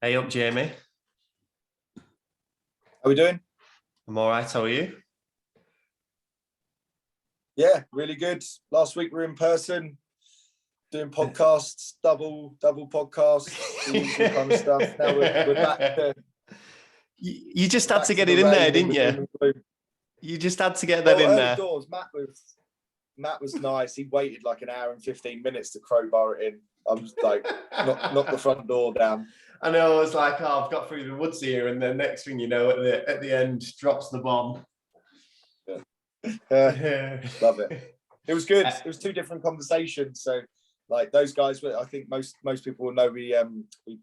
Hey up, Jamie. How are we doing? I'm all right. How are you? Yeah, really good. Last week we were in person doing podcasts, double podcasts, the usual kind of stuff. Now we're back to. You just had to get it in there, didn't you? You just had to get that in there. Doors, Matt was nice. He waited like an hour and 15 minutes to crowbar it in. I was like, knock the front door down. I know. I was like, oh, I've got through the woods here, and then next thing you know, at the end, drops the bomb. Love it. It was good. It was two different conversations. So, like those guys, I think most people will know we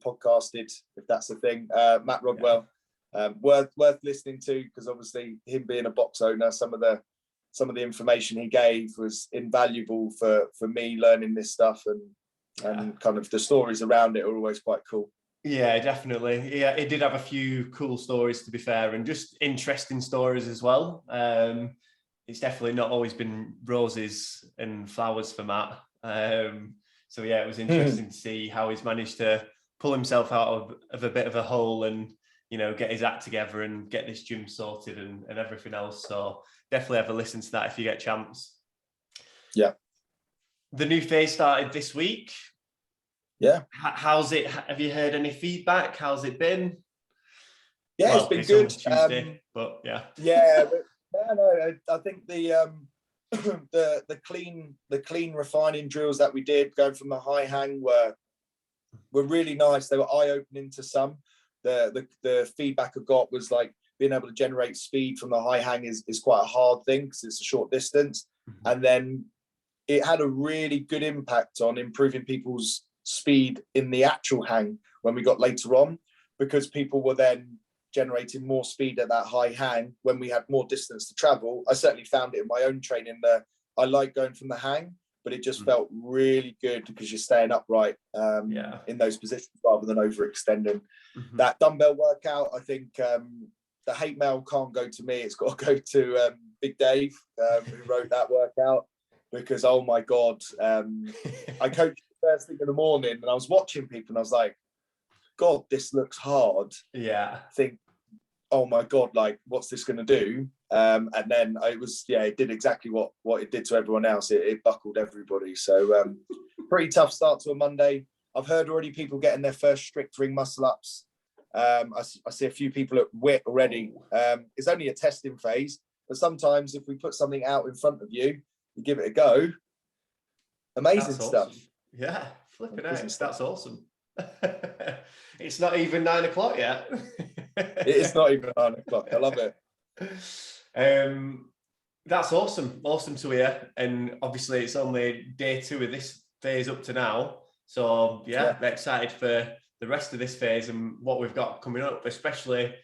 podcasted, if that's a thing. Matt Rodwell, worth listening to, because obviously him being a box owner, some of the information he gave was invaluable for me learning this stuff, and kind of the stories around it are always quite cool. Yeah, definitely. Yeah, it did have a few cool stories, to be fair, and just interesting stories as well. It's definitely not always been roses and flowers for Matt. So yeah, it was interesting to see how he's managed to pull himself out of a bit of a hole and, you know, get his act together and get this gym sorted and everything else. So definitely have a listen to that if you get a chance. Yeah. The new phase started this week. Yeah. How's it? Have you heard any feedback? How's it been? Yeah, it's been good. Tuesday, but yeah. Yeah, but no, I think the clean refining drills that we did going from the high hang were really nice. They were eye-opening to some. The feedback I got was like being able to generate speed from the high hang is quite a hard thing because it's a short distance. And then it had a really good impact on improving people's speed in the actual hang when we got later on, because people were then generating more speed at that high hang when we had more distance to travel. I certainly found it in my own training that I like going from the hang, but it just felt really good because you're staying upright in those positions rather than overextending. That dumbbell workout, I think the hate mail can't go to me. It's got to go to Big Dave, who wrote that workout, because, oh my God, I coached first thing in the morning and I was watching people and I was like, God, this looks hard. Yeah. Think, oh my God, like, what's this going to do? And then it did exactly what it did to everyone else. It buckled everybody. So pretty tough start to a Monday. I've heard already people getting their first strict ring muscle ups. I see a few people at WIT already. It's only a testing phase, but sometimes if we put something out in front of you, you give it a go. Amazing stuff. Yeah, flipping out. That's awesome. It's not even 9 o'clock yet. It's not even 9 o'clock. I love it. That's awesome. Awesome to hear. And obviously it's only day 2 of this phase up to now. So yeah, I'm excited for the rest of this phase and what we've got coming up, especially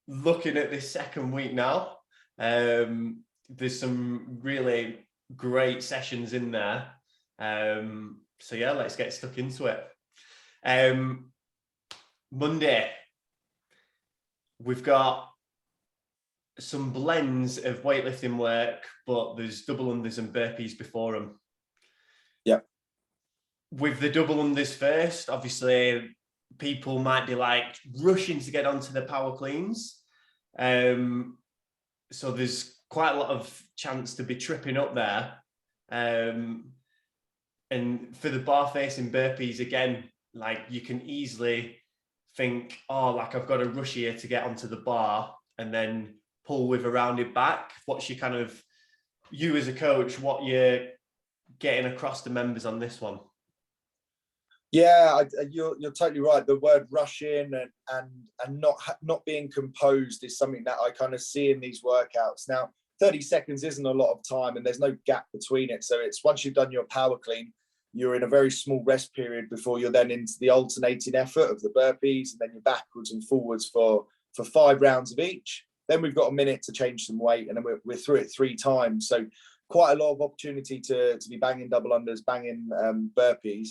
looking at this second week now. There's some really great sessions in there. So yeah, let's get stuck into it. Monday, we've got some blends of weightlifting work, but there's double unders and burpees before them. Yeah. With the double unders first, obviously people might be like rushing to get onto the power cleans. So there's quite a lot of chance to be tripping up there. And for the bar facing burpees, again, like you can easily think, oh, like I've got to rush here to get onto the bar and then pull with a rounded back. What's your kind of, you as a coach, what you're getting across to members on this one? Yeah, you're totally right. The word rushing and not being composed is something that I kind of see in these workouts. Now, 30 seconds isn't a lot of time and there's no gap between it. So it's once you've done your power clean, you're in a very small rest period before you're then into the alternating effort of the burpees, and then you're backwards and forwards for 5 rounds of each. Then we've got a minute to change some weight, and then we're through it 3 times. So quite a lot of opportunity to be banging double unders, banging burpees.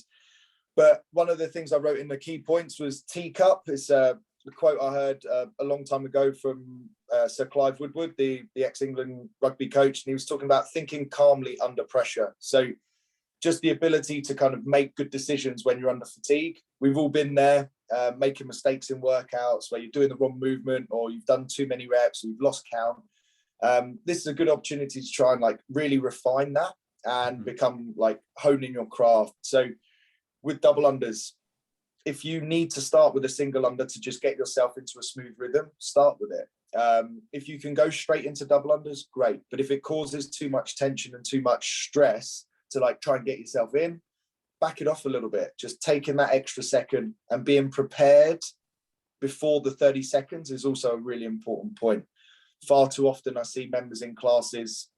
But one of the things I wrote in the key points was TCUP. It's a quote I heard a long time ago from Sir Clive Woodward, the ex-England rugby coach, and he was talking about thinking calmly under pressure. So just the ability to kind of make good decisions when you're under fatigue. We've all been there. making mistakes in workouts where you're doing the wrong movement, or you've done too many reps, or you've lost count. This is a good opportunity to try and like really refine that and become like honing your craft. So with double unders, if you need to start with a single under to just get yourself into a smooth rhythm, start with it. If you can go straight into double unders, great. But if it causes too much tension and too much stress to like try and get yourself in, back it off a little bit. Just taking that extra second and being prepared before the 30 seconds is also a really important point. Far too often I see members in classes,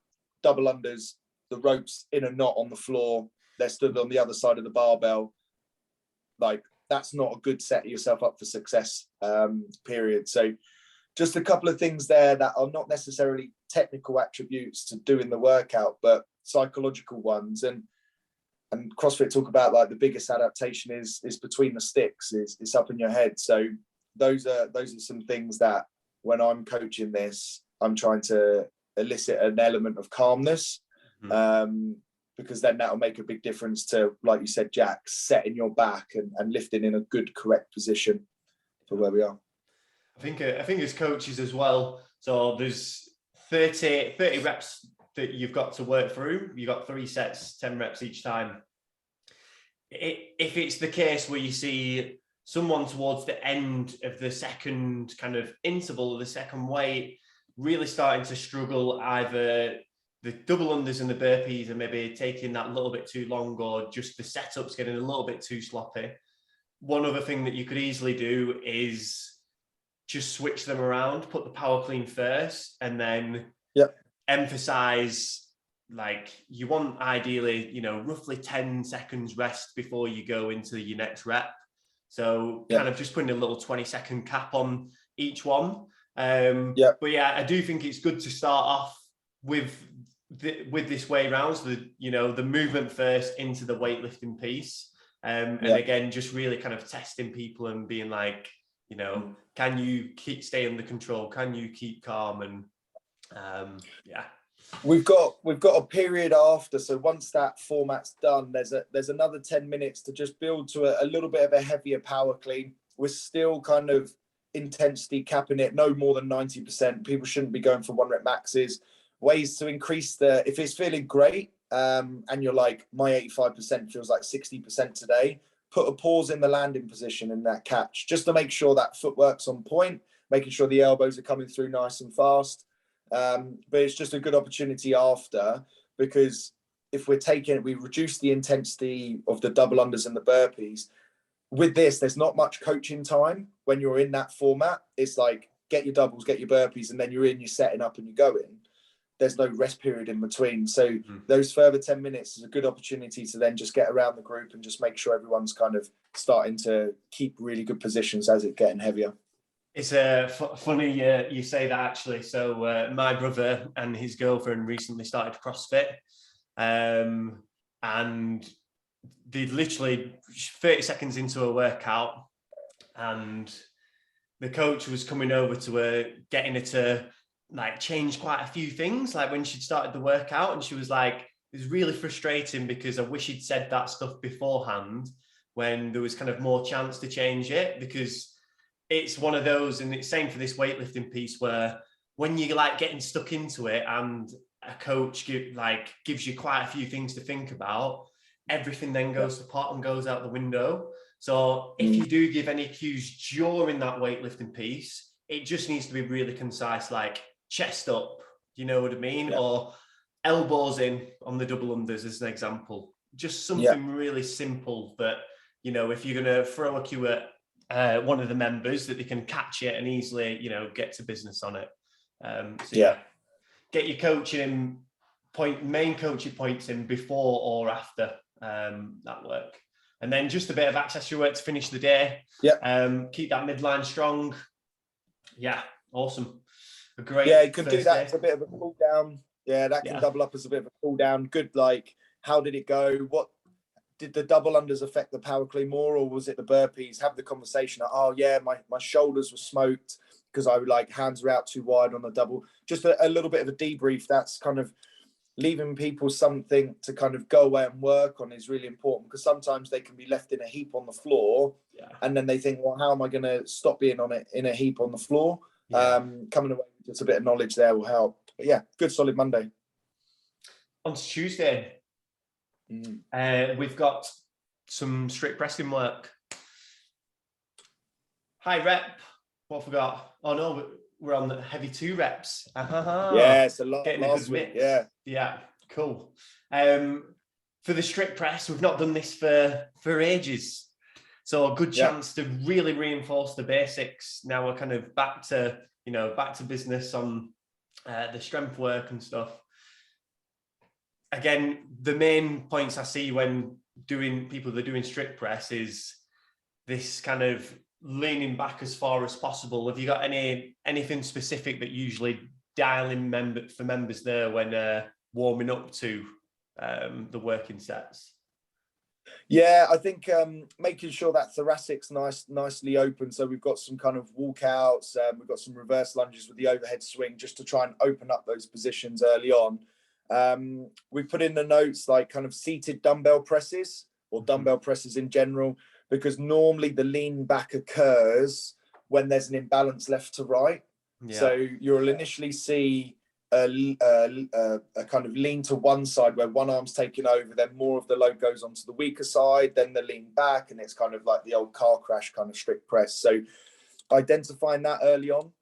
double unders, the ropes in a knot on the floor, they're stood on the other side of the barbell. Like, that's not a good setting yourself up for success, period. So just a couple of things there that are not necessarily technical attributes to doing the workout, but psychological ones. And CrossFit talk about like the biggest adaptation is between the sticks, is up in your head. So those are some things that when I'm coaching this, I'm trying to elicit an element of calmness, because then that'll make a big difference to, like you said, Jack, setting your back and lifting in a good, correct position for where we are. I think as coaches as well, so there's 30 reps that you've got to work through. You've got 3 sets, 10 reps each time. If it's the case where you see someone towards the end of the second kind of interval or the second weight really starting to struggle, either the double unders and the burpees are maybe taking that little bit too long, or just the setup's getting a little bit too sloppy, one other thing that you could easily do is just switch them around, put the power clean first, and then emphasize, like, you want ideally, roughly 10 seconds rest before you go into your next rep. So kind of just putting a little 20-second cap on each one. But yeah, I do think it's good to start off with this way round, so the movement first into the weightlifting piece. And again, just really kind of testing people and being like, can you stay under control? Can you keep calm? And we've got a period after. So once that format's done, there's another 10 minutes to just build to a little bit of a heavier power clean. We're still kind of intensity capping it no more than 90%. People shouldn't be going for 1 rep maxes. Ways to increase if it's feeling great, and you're like, my 85% feels like 60% today, put a pause in the landing position in that catch, just to make sure that footwork's on point, making sure the elbows are coming through nice and fast. But it's just a good opportunity after, because if we reduce the intensity of the double unders and the burpees. With this, there's not much coaching time when you're in that format. It's like, get your doubles, get your burpees, and then you're setting up and you go in. There's no rest period in between. So those further 10 minutes is a good opportunity to then just get around the group and just make sure everyone's kind of starting to keep really good positions as it's getting heavier. It's funny you say that, actually. So my brother and his girlfriend recently started CrossFit, and they literally 30 seconds into a workout, and the coach was coming over to her, getting her to like change quite a few things, like when she'd started the workout, and she was like, it was really frustrating because I wish he'd said that stuff beforehand when there was kind of more chance to change it, because it's one of those, and it's same for this weightlifting piece, where when you're like getting stuck into it and a coach gives you quite a few things to think about, everything then goes to pot and goes out the window. So if you do give any cues during that weightlifting piece, it just needs to be really concise, like chest up, you know what I mean? Or elbows in on the double unders as an example. Just something really simple that, if you're going to throw a cue at one of the members, that they can catch it and easily, get to business on it. Get your coaching main coaching points in before or after that work. And then just a bit of accessory work to finish the day. Keep that midline strong. Awesome. Great. You could do that as a bit of a cool down. That can double up as a bit of a cool down. Good, like, how did it go? What did the double unders affect the power clean more, or was it the burpees? Have the conversation. My shoulders were smoked because I would like hands were out too wide on the double. Just a little bit of a debrief. That's kind of leaving people something to kind of go away and work on is really important, because sometimes they can be left in a heap on the floor and then they think, well, how am I going to stop being on it in a heap on the floor? Coming away with just a bit of knowledge there will help. But yeah, good solid Monday. On Tuesday, we've got some strict pressing work. High rep. What have we got? Oh no, we're on the heavy 2 reps. Yeah, it's a lot. Getting a good mix. Yeah, cool. For the strict press, we've not done this for ages, so a good chance to really reinforce the basics. Now we're kind of back to business on the strength work and stuff. Again, the main points I see when people that are doing strict press is this kind of leaning back as far as possible. Have you got anything specific that usually dial in for members there when warming up to the working sets? Yeah, I think making sure that thoracic's nicely open. So we've got some kind of walkouts, we've got some reverse lunges with the overhead swing just to try and open up those positions early on. We put in the notes like kind of seated dumbbell presses or dumbbell presses in general, because normally the lean back occurs when there's an imbalance left to right. So you'll initially see a kind of lean to one side where one arm's taken over, then more of the load goes onto the weaker side, then the lean back, and it's kind of like the old car crash kind of strict press. So identifying that early on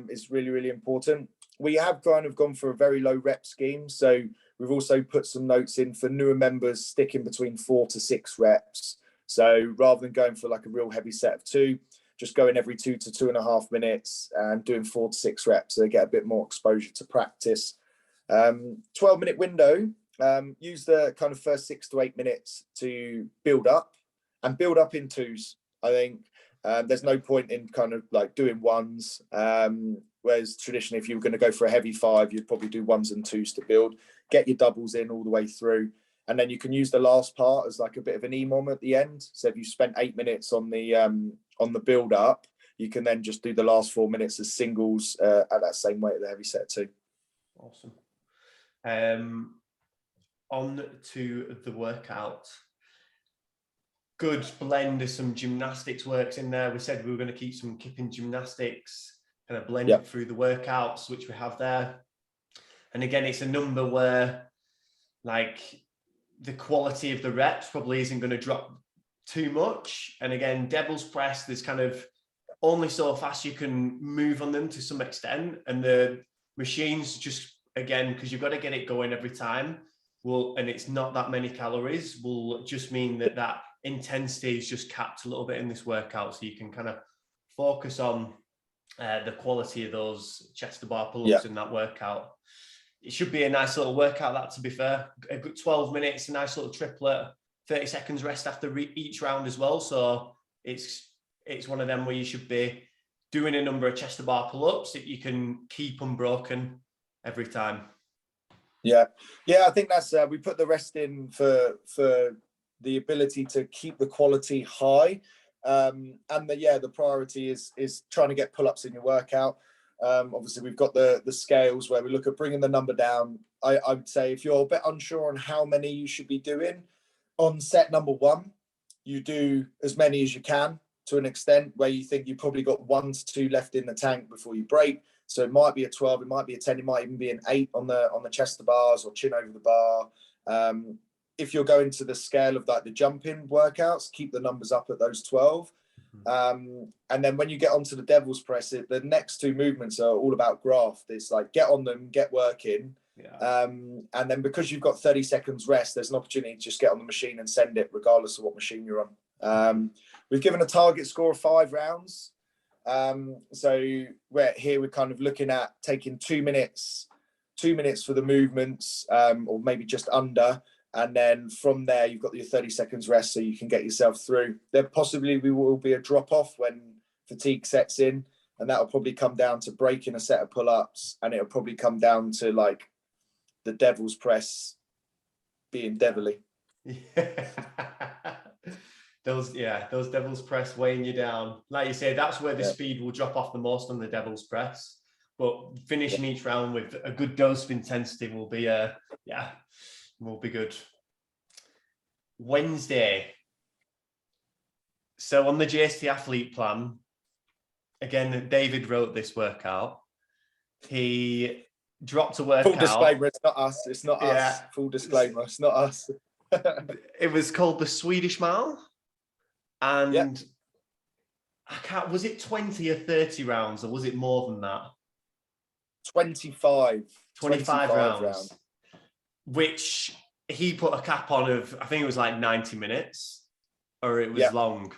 is really, really important. We have kind of gone for a very low rep scheme. So we've also put some notes in for newer members, sticking between 4 to 6 reps. So rather than going for like a real heavy set of 2, just going every 2 to 2.5 minutes and doing 4 to 6 reps so they get a bit more exposure to practice. 12-minute window, use the kind of first 6 to 8 minutes to build up in 2s. I think there's no point in kind of like doing 1s. Whereas traditionally, if you were going to go for a heavy 5, you'd probably do 1s and 2s to build, get your doubles in all the way through. And then you can use the last part as like a bit of an EMOM at the end. So if you spent 8 minutes on the build up, you can then just do the last 4 minutes as singles at that same weight at the heavy set too. Awesome. On to the workout. Good blend of some gymnastics works in there. We said we were going to keep some kipping gymnastics, kind of blend it through the workouts, which we have there. And again, it's a number where like the quality of the reps probably isn't going to drop too much. And again, devil's press, there's kind of only so fast you can move on them to some extent. And the machines just, again, because you've got to get it going every time, and it's not that many calories, will just mean that intensity is just capped a little bit in this workout. So you can kind of focus on the quality of those chest to bar pull-ups in that workout. It should be a nice little workout, that, to be fair. A good 12 minutes, a nice little triplet, 30 seconds rest after each round as well. So it's one of them where you should be doing a number of chest to bar pull-ups that you can keep unbroken every time. Yeah, I think that's we put the rest in for the ability to keep the quality high, and the priority is trying to get pull-ups in your workout. Obviously, we've got the scales where we look at bringing the number down. I would say if you're a bit unsure on how many you should be doing on set number 1, you do as many as you can to an extent where you think you probably got 1 to 2 left in the tank before you break. So it might be a 12, it might be a 10, it might even be an 8 on the chest to bars or chin over the bar. If you're going to the scale of like the jumping workouts, keep the numbers up at those 12. And then when you get onto the devil's press, the next 2 movements are all about graft. It's like get on them, get working. And then because you've got 30 seconds rest, there's an opportunity to just get on the machine and send it regardless of what machine you're on. We've given a target score of 5 rounds. So we're kind of looking at taking 2 minutes for the movements, or maybe just under. And then from there, you've got your 30 seconds rest so you can get yourself through. There possibly will be a drop off when fatigue sets in, and that will probably come down to breaking a set of pull-ups, and it'll probably come down to like the devil's press being devilly. Those devil's press weighing you down. Like you say, that's where the speed will drop off the most on the devil's press. But finishing each round with a good dose of intensity will be will be good. Wednesday. So on the JST Athlete plan, again, David wrote this workout. He dropped a workout. Full disclaimer, it's not us. It's not Yeah. us. Full disclaimer, it's not us. It was called the Swedish Mile. And Yep. was it 20 or 30 rounds, or was it more than that? 25 rounds. Which he put a cap on of, I think it was like 90 minutes, or it was long.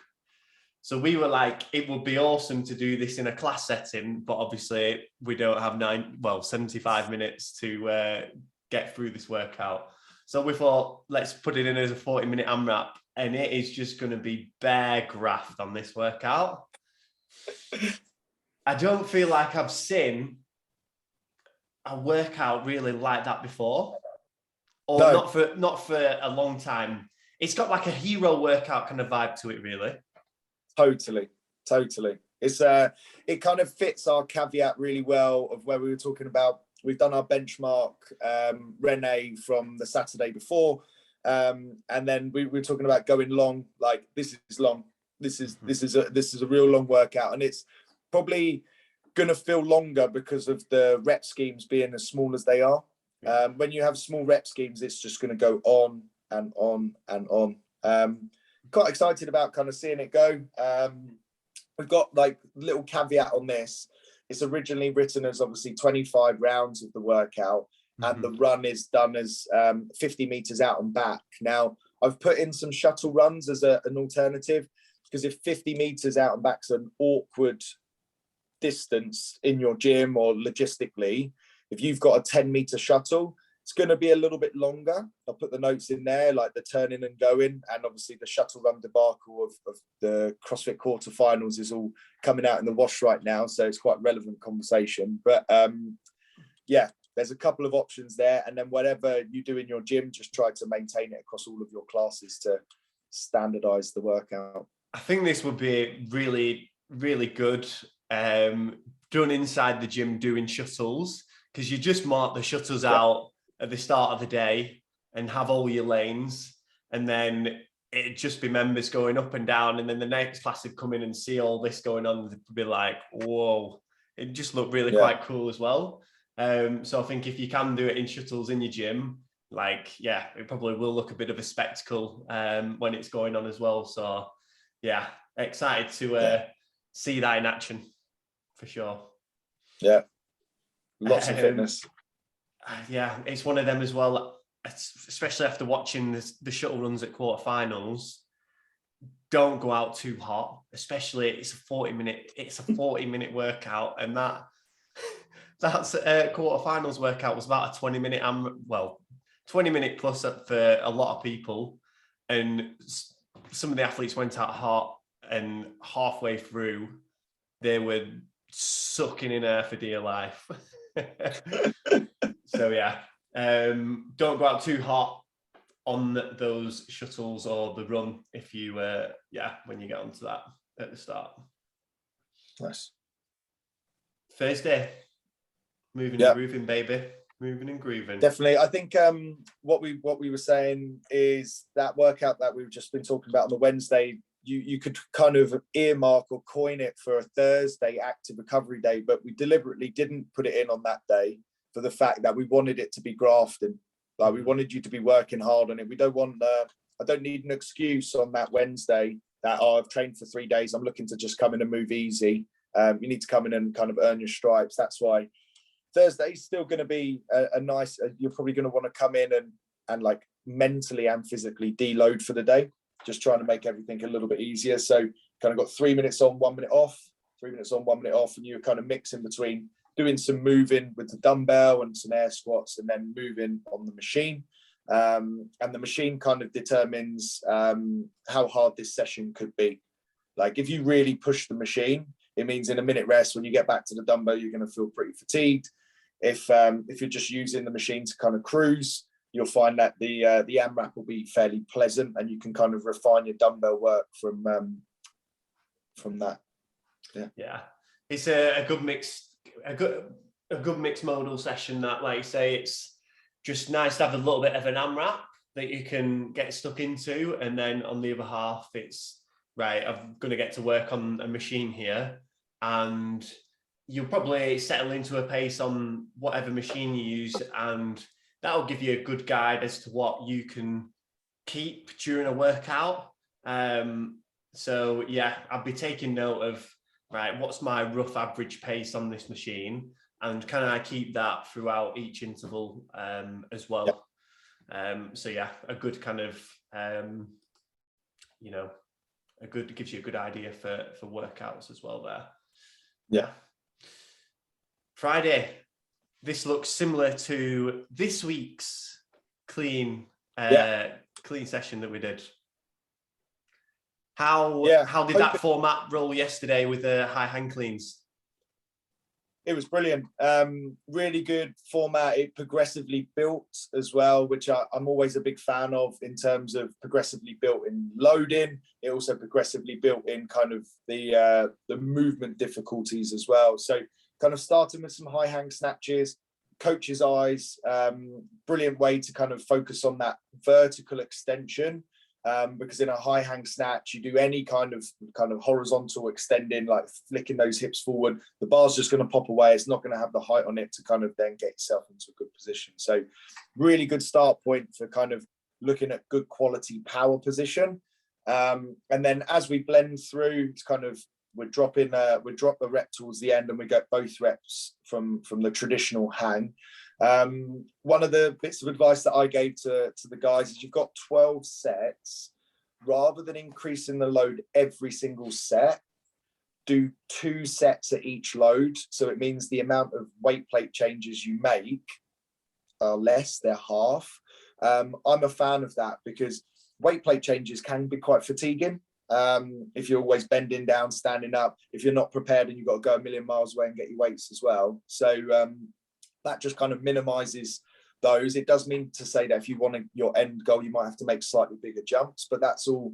So we were like, it would be awesome to do this in a class setting, but obviously we don't have 75 minutes to get through this workout. So we thought, let's put it in as a 40-minute AMRAP, and it is just going to be bare graft on this workout. I don't feel like I've seen a workout really like that before, or no. not for a long time. It's got like a hero workout kind of vibe to it, really. Totally. It's it kind of fits our caveat really well of where we were talking about. We've done our benchmark, Renee, from the Saturday before, and then we were talking about going long. Like, this is long. This is a real long workout, and it's probably going to feel longer because of the rep schemes being as small as they are. When you have small rep schemes, it's just going to go on and on and on. Quite excited about kind of seeing it go. We've got like little caveat on this. It's originally written as obviously 25 rounds of the workout, and the run is done as 50 meters out and back. Now, I've put in some shuttle runs as an alternative, because if 50 meters out and back's an awkward distance in your gym, or logistically, if you've got a 10-meter shuttle, it's going to be a little bit longer. I'll put the notes in there, like the turning and going, and obviously the shuttle run debacle of the CrossFit quarterfinals is all coming out in the wash right now, so it's quite relevant conversation. But yeah, there's a couple of options there, and then whatever you do in your gym, just try to maintain it across all of your classes to standardize the workout. I think this would be really, really good done inside the gym, doing shuttles, because you just mark the shuttles out at the start of the day and have all your lanes, and then it'd just be members going up and down, and then the next class would come in and see all this going on, they'd be like, whoa, it just looked really quite cool as well. So I think if you can do it in shuttles in your gym, like, it probably will look a bit of a spectacle when it's going on as well. So excited to see that in action for sure. Lots of fitness. It's one of them as well, especially after watching the shuttle runs at quarterfinals. Don't go out too hot, especially it's a 40-minute workout, and that's quarterfinals workout was about a 20-minute 20-minute plus for a lot of people, and some of the athletes went out hot, and halfway through they were sucking in air for dear life. So don't go out too hot on those shuttles or the run if you when you get onto that at the start. Nice. Thursday, moving and grooving, baby. Moving and grooving. Definitely. I think what we were saying is that workout that we've just been talking about on the Wednesday, you could kind of earmark or coin it for a Thursday active recovery day, but we deliberately didn't put it in on that day for the fact that we wanted it to be grafting. Like, we wanted you to be working hard on it. We don't want I don't need an excuse on that Wednesday that I've trained for 3 days, I'm looking to just come in and move easy. You need to come in and kind of earn your stripes. That's why Thursday is still going to be a nice, you're probably going to want to come in and like mentally and physically deload for the day, just trying to make everything a little bit easier. So kind of got 3 minutes on, 1 minute off, 3 minutes on, 1 minute off, and you're kind of mixing between doing some moving with the dumbbell and some air squats, and then moving on the machine. And the machine kind of determines how hard this session could be. Like, if you really push the machine, it means in a minute rest, when you get back to the dumbbell, you're going to feel pretty fatigued. If you're just using the machine to kind of cruise, you'll find that the AMRAP will be fairly pleasant, and you can kind of refine your dumbbell work from that. Yeah, it's a good mix, a good mixed modal session. That, like you say, it's just nice to have a little bit of an AMRAP that you can get stuck into, and then on the other half, it's right, I'm going to get to work on a machine here, and you'll probably settle into a pace on whatever machine you use, and that'll give you a good guide as to what you can keep during a workout. So yeah, I'll be taking note of, right, what's my rough average pace on this machine, and can I keep that throughout each interval as well? So yeah, a good kind of gives you a good idea for workouts as well there. Yeah. Friday, this looks similar to this week's clean session that we did. How did that format roll yesterday with the high hang cleans? It was brilliant. Really good format. It progressively built as well, which I'm always a big fan of in terms of progressively built in loading. It also progressively built in kind of the movement difficulties as well. So kind of starting with some high hang snatches, coach's eyes, brilliant way to kind of focus on that vertical extension. Because in a high hang snatch, you do any kind of horizontal extending, like flicking those hips forward, the bar's just going to pop away. It's not going to have the height on it to kind of then get yourself into a good position. So really good start point for kind of looking at good quality power position. And then as we blend through, it's kind of, we drop the rep towards the end, and we get both reps from the traditional hang. One of the bits of advice that I gave to the guys is, you've got 12 sets. Rather than increasing the load every single set, do 2 sets at each load. So it means the amount of weight plate changes you make are less, they're half. I'm a fan of that, because weight plate changes can be quite fatiguing. If you're always bending down, standing up, if you're not prepared and you've got to go a million miles away and get your weights as well. So that just kind of minimizes those. It does mean to say that if you want your end goal, you might have to make slightly bigger jumps, but that's all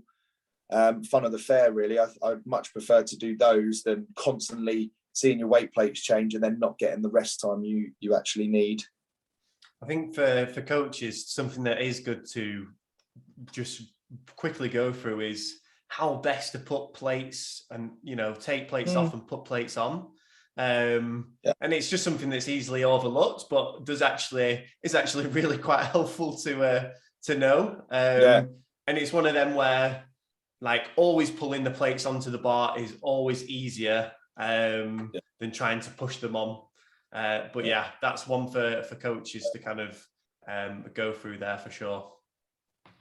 fun of the fair, really. I'd much prefer to do those than constantly seeing your weight plates change and then not getting the rest time you actually need. I think for coaches, something that is good to just quickly go through is how best to put plates and, take plates off and put plates on. And it's just something that's easily overlooked, but is actually really quite helpful to know. And it's one of them where, like, always pulling the plates onto the bar is always easier than trying to push them on. But yeah, that's one for coaches to kind of go through there for sure.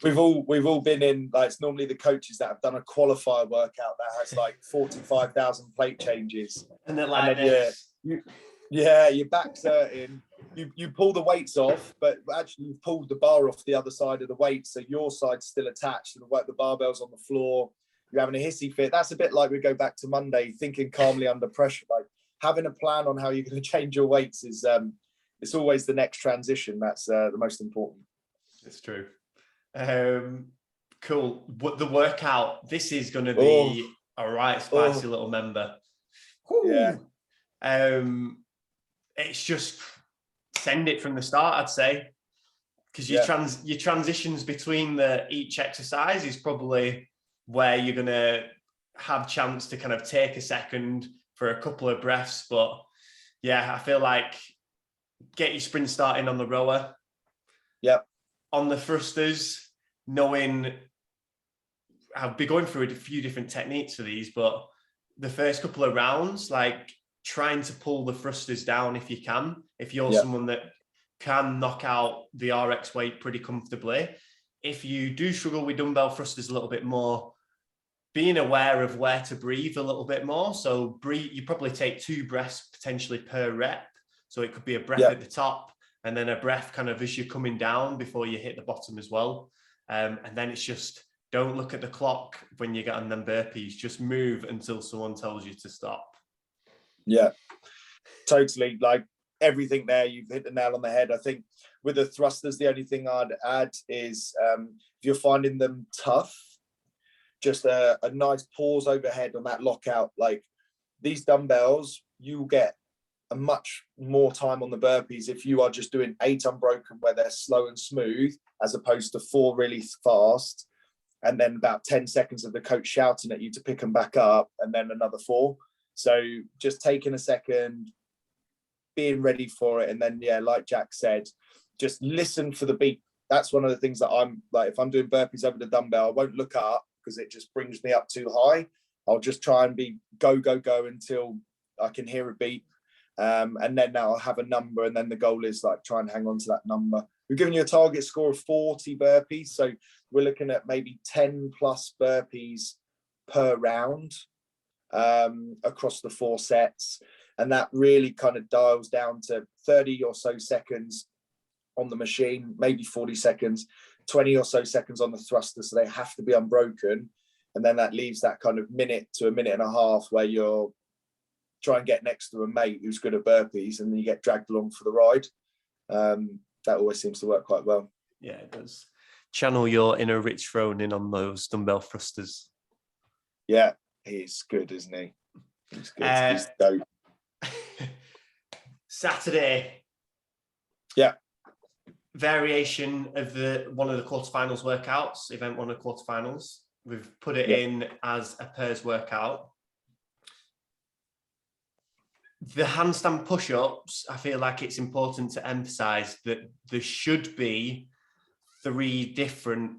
We've all been in, like, it's normally the coaches that have done a qualifier workout that has like 45,000 plate changes, and they're like, your back's hurting. You pull the weights off, but actually you've pulled the bar off the other side of the weight, so your side's still attached, and the barbell's on the floor. You're having a hissy fit. That's a bit like, we go back to Monday, thinking calmly under pressure. Like, having a plan on how you're going to change your weights is it's always the next transition that's the most important. It's true. Cool. But the workout, this is going to be a right spicy little member. Yeah. It's just send it from the start, I'd say, because your transitions between each exercise is probably where you're going to have chance to kind of take a second for a couple of breaths. But yeah, I feel like get your sprint starting on the rower. Yep. On the thrusters, knowing I'll be going through a few different techniques for these, but the first couple of rounds, like, trying to pull the thrusters down if you can. If you're someone that can knock out the RX weight pretty comfortably. If you do struggle with dumbbell thrusters a little bit more, being aware of where to breathe a little bit more. So you probably take 2 breaths potentially per rep. So it could be a breath at the top, and then a breath kind of as you're coming down before you hit the bottom as well. And then it's just, don't look at the clock when you get on them burpees. Just move until someone tells you to stop. Yeah, totally. Like, everything there, you've hit the nail on the head. I think with the thrusters, the only thing I'd add is if you're finding them tough, just a nice pause overhead on that lockout. Like, these dumbbells, you'll get a much more time on the burpees if you are just doing 8 unbroken where they're slow and smooth, as opposed to 4 really fast. and then about 10 seconds of the coach shouting at you to pick them back up, and then another 4. So just taking a second, being ready for it, and then, yeah, like Jack said, just listen for the beat. That's one of the things that I'm like, if I'm doing burpees over the dumbbell, I won't look up because it just brings me up too high. I'll just try and be go until I can hear a beat. And then now I'll have a number, and then the goal is like try and hang on to that number. We've given you a target score of 40 burpees. So we're looking at maybe 10 plus burpees per round across the 4 sets. And that really kind of dials down to 30 or so seconds on the machine, maybe 40 seconds, 20 or so seconds on the thruster. So they have to be unbroken. And then that leaves that kind of minute to a minute and a half where you're try and get next to a mate who's good at burpees, and then you get dragged along for the ride. That always seems to work quite well. Yeah, it does. Channel your inner Rich Froning on those dumbbell thrusters. Yeah, he's good, isn't he? He's good. He's dope. Saturday. Yeah. Variation of one of the quarterfinals workouts, event 1 of quarterfinals. We've put it in as a pairs workout. The handstand push-ups, I feel like it's important to emphasize that there should be 3 different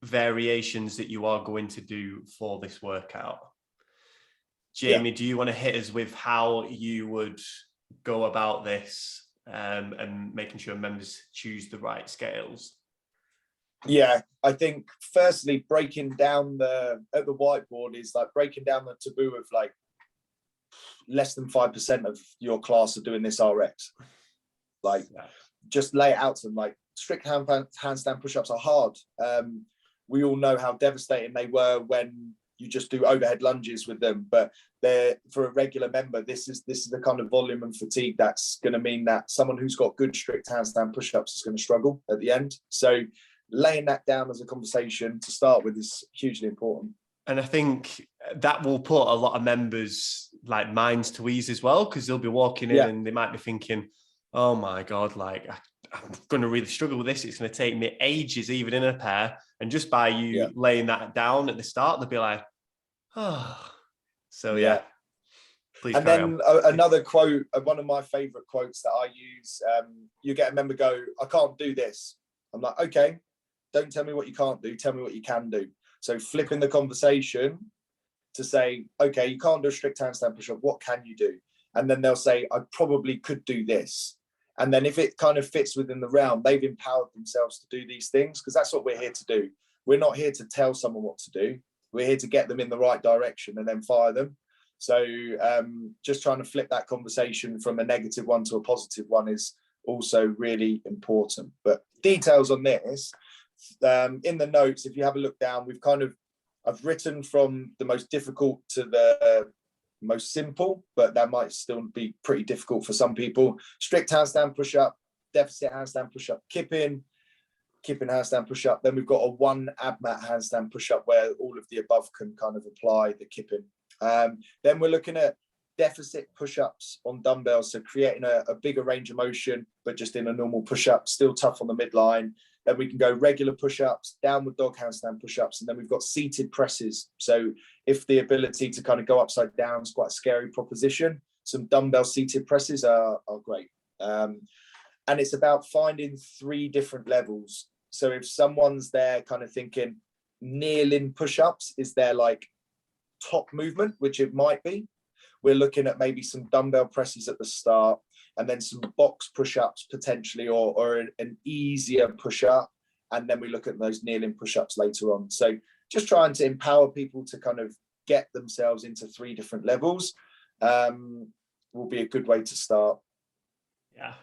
variations that you are going to do for this workout. Jamie, do you want to hit us with how you would go about this and making sure members choose the right scales? Yeah, I think firstly, breaking down at the whiteboard is like breaking down the taboo of like less than 5% of your class are doing this RX. Like, just lay it out to them. Like, strict handstand push-ups are hard. We all know how devastating they were when you just do overhead lunges with them, but they're, for a regular member, this is the kind of volume and fatigue that's going to mean that someone who's got good strict handstand push-ups is going to struggle at the end. So laying that down as a conversation to start with is hugely important. And I think that will put a lot of members' like minds to ease as well, because they'll be walking in and they might be thinking, oh my God, like I'm going to really struggle with this. It's going to take me ages, even in a pair. And just by you laying that down at the start, they'll be like, oh. So please. And then another quote, one of my favorite quotes that I use, you get a member go, I can't do this. I'm like, okay, don't tell me what you can't do. Tell me what you can do. So flipping the conversation to say, okay, you can't do a strict handstand push-up. What can you do? And then they'll say, I probably could do this. And then if it kind of fits within the realm, they've empowered themselves to do these things, because that's what we're here to do. We're not here to tell someone what to do. We're here to get them in the right direction and then fire them. So just trying to flip that conversation from a negative one to a positive one is also really important. But details on this, in the notes, if you have a look down, I've written from the most difficult to the most simple, but that might still be pretty difficult for some people. Strict handstand push-up, deficit handstand push-up, kipping handstand push-up. Then we've got a 1 ab mat handstand push-up where all of the above can kind of apply, the kipping. Then we're looking at deficit push-ups on dumbbells, so creating a bigger range of motion, but just in a normal push-up, still tough on the midline. Then we can go regular push-ups, downward dog handstand push-ups, and then we've got seated presses. So if the ability to kind of go upside down is quite a scary proposition, some dumbbell seated presses are great. And it's about finding 3 different levels. So if someone's there kind of thinking kneeling push-ups is their like top movement, which it might be, we're looking at maybe some dumbbell presses at the start, and then some box push-ups potentially, or an easier push-up. And then we look at those kneeling push-ups later on. So just trying to empower people to kind of get themselves into 3 different levels will be a good way to start. Yeah.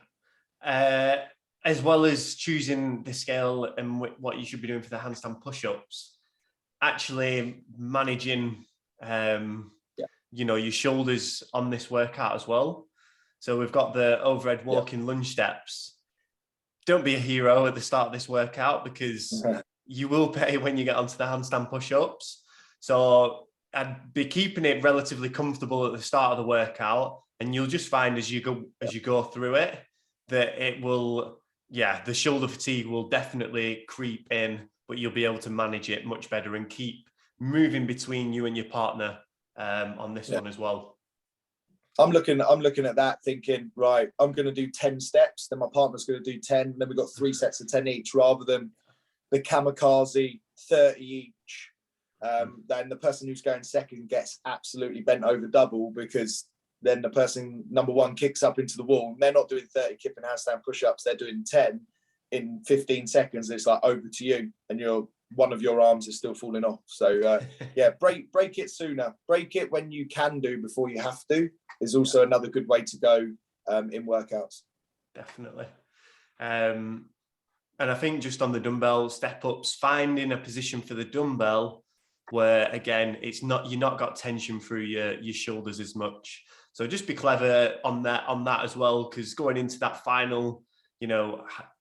As well as choosing the scale and what you should be doing for the handstand push-ups, actually managing, your shoulders on this workout as well. So we've got the overhead walking lunge steps. Don't be a hero at the start of this workout, because you will pay when you get onto the handstand push-ups. So I'd be keeping it relatively comfortable at the start of the workout, and you'll just find as you go through it that it will, the shoulder fatigue will definitely creep in. but you'll be able to manage it much better and keep moving between you and your partner on this one as well. I'm looking at that thinking, right, I'm going to do 10 steps, then my partner's going to do 10, and then we've got 3 sets of 10 each, rather than the kamikaze 30 each. Then the person who's going second gets absolutely bent over double, because then the person number one kicks up into the wall. They're not doing 30 kipping handstand push-ups, they're doing 10 in 15 seconds. It's like over to you, and one of your arms is still falling off. So yeah, break it sooner. Break it when you can do before you have to is also another good way to go in workouts. Definitely. And I think just on the dumbbell step ups, finding a position for the dumbbell where, again, you're not got tension through your shoulders as much. So just be clever on that as well, because going into that final,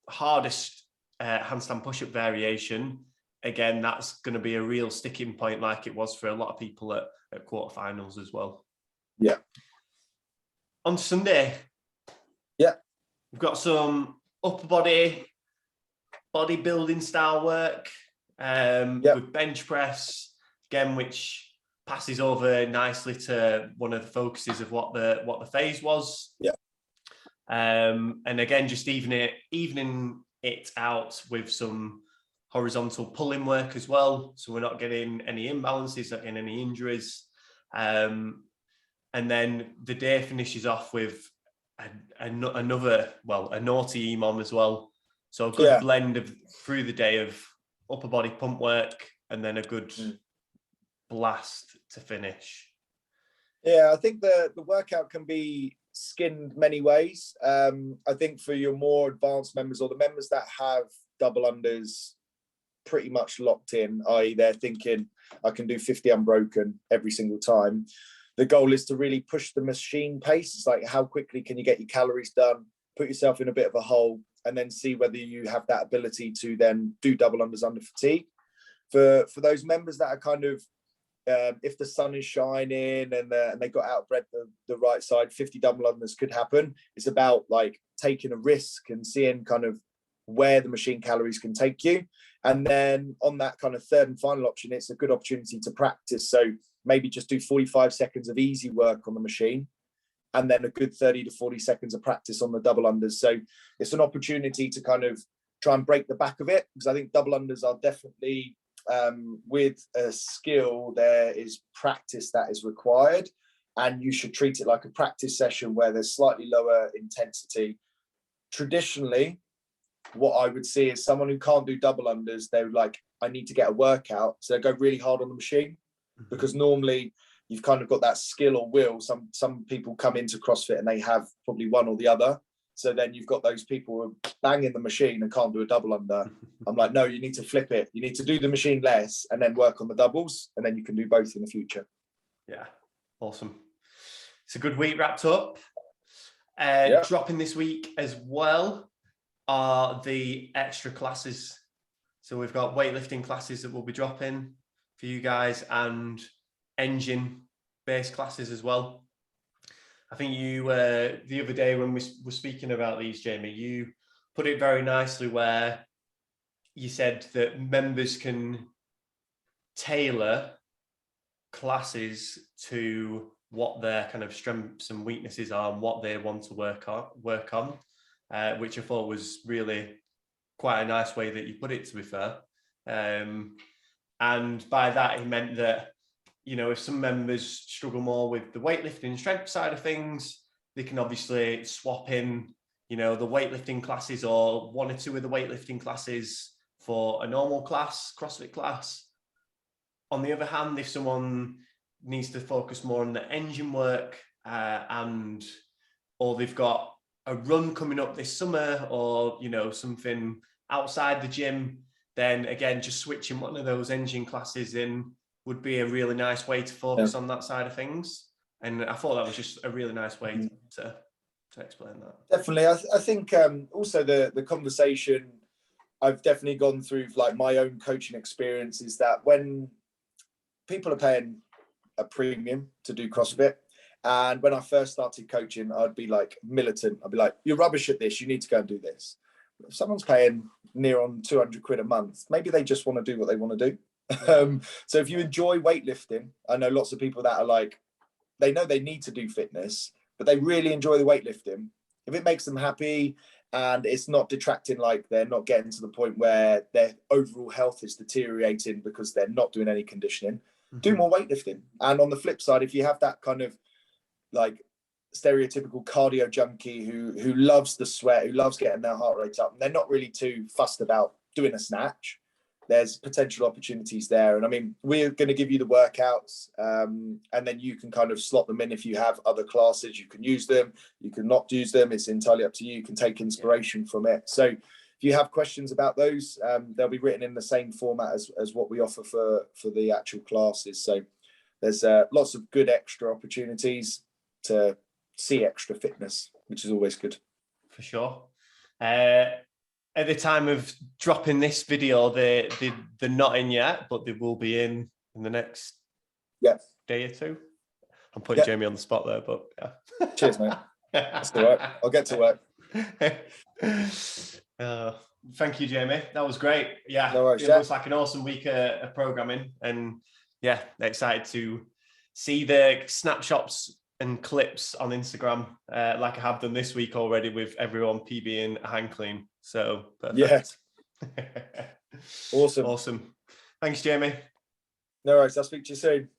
hardest handstand push-up variation, again, that's going to be a real sticking point, like it was for a lot of people at quarterfinals as well. Yeah. On Sunday, yeah, we've got some upper body bodybuilding style work with bench press, again, which passes over nicely to one of the focuses of what the phase was. Yeah. And again, just evening it out with some horizontal pulling work as well, so we're not getting any imbalances, not getting any injuries. And then the day finishes off with a naughty EMOM as well. So a good blend of through the day of upper body pump work, and then a good blast to finish. Yeah, I think the workout can be skinned many ways. I think for your more advanced members, or the members that have double unders pretty much locked in, i.e. they're thinking, I can do 50 unbroken every single time. The goal is to really push the machine pace. It's like, how quickly can you get your calories done, put yourself in a bit of a hole, and then see whether you have that ability to then do double unders under fatigue. For those members that are kind of, if the sun is shining and they got out of breath the right side, 50 double unders could happen. It's about like taking a risk and seeing kind of where the machine calories can take you. And then on that kind of third and final option, it's a good opportunity to practice. So maybe just do 45 seconds of easy work on the machine, and then a good 30 to 40 seconds of practice on the double unders. So it's an opportunity to kind of try and break the back of it, because I think double unders are definitely, with a skill, there is practice that is required, and you should treat it like a practice session where there's slightly lower intensity. Traditionally, what I would see is someone who can't do double unders, they're like, I need to get a workout. So they go really hard on the machine, because normally you've kind of got that skill or will. Some people come into CrossFit and they have probably one or the other. So then you've got those people who are banging the machine and can't do a double under. I'm like, no, you need to flip it. You need to do the machine less and then work on the doubles, and then you can do both in the future. Yeah, awesome. It's a good week wrapped up. Dropping this week as well are the extra classes. So we've got weightlifting classes that we'll be dropping for you guys, and engine-based classes as well. I think you, the other day when we were speaking about these, Jamie, you put it very nicely where you said that members can tailor classes to what their kind of strengths and weaknesses are and what they want to work on, which I thought was really quite a nice way that you put it, to be fair. And by that, he meant that, if some members struggle more with the weightlifting strength side of things, they can obviously swap in, the weightlifting classes or one or two of the weightlifting classes for a normal class, CrossFit class. On the other hand, if someone needs to focus more on the engine work or they've got a run coming up this summer, or, something outside the gym, then again, just switching one of those engine classes in would be a really nice way to focus on that side of things. And I thought that was just a really nice way to explain that. Definitely. I think also the conversation I've definitely gone through, like my own coaching experience, is that when people are paying a premium to do CrossFit, and when I first started coaching, I'd be like militant. I'd be like, you're rubbish at this. You need to go and do this. if someone's paying near on 200 quid a month, maybe they just want to do what they want to do. So if you enjoy weightlifting, I know lots of people that are like, they know they need to do fitness, but they really enjoy the weightlifting. If it makes them happy and it's not detracting, like they're not getting to the point where their overall health is deteriorating because they're not doing any conditioning, do more weightlifting. And on the flip side, if you have that kind of like stereotypical cardio junkie who loves the sweat, who loves getting their heart rate up, and they're not really too fussed about doing a snatch, there's potential opportunities there. And I mean, we're going to give you the workouts, and then you can kind of slot them in. If you have other classes, you can use them, you can not use them. It's entirely up to you. You can take inspiration from it. So if you have questions about those, they'll be written in the same format as what we offer for the actual classes. So there's lots of good extra opportunities to see extra fitness, which is always good. For sure. At the time of dropping this video, they're not in yet, but they will be in the next day or two. I'm putting Jamie on the spot there, but yeah. Cheers, mate. That's all right. I'll get to work. Thank you, Jamie. That was great. Yeah, no worries, it looks like an awesome week of programming, and yeah, excited to see the snapshots and clips on Instagram, like I have done this week already with everyone PBing a hand clean. So perfect. Yeah. Awesome. Thanks, Jamie. No worries. I'll speak to you soon.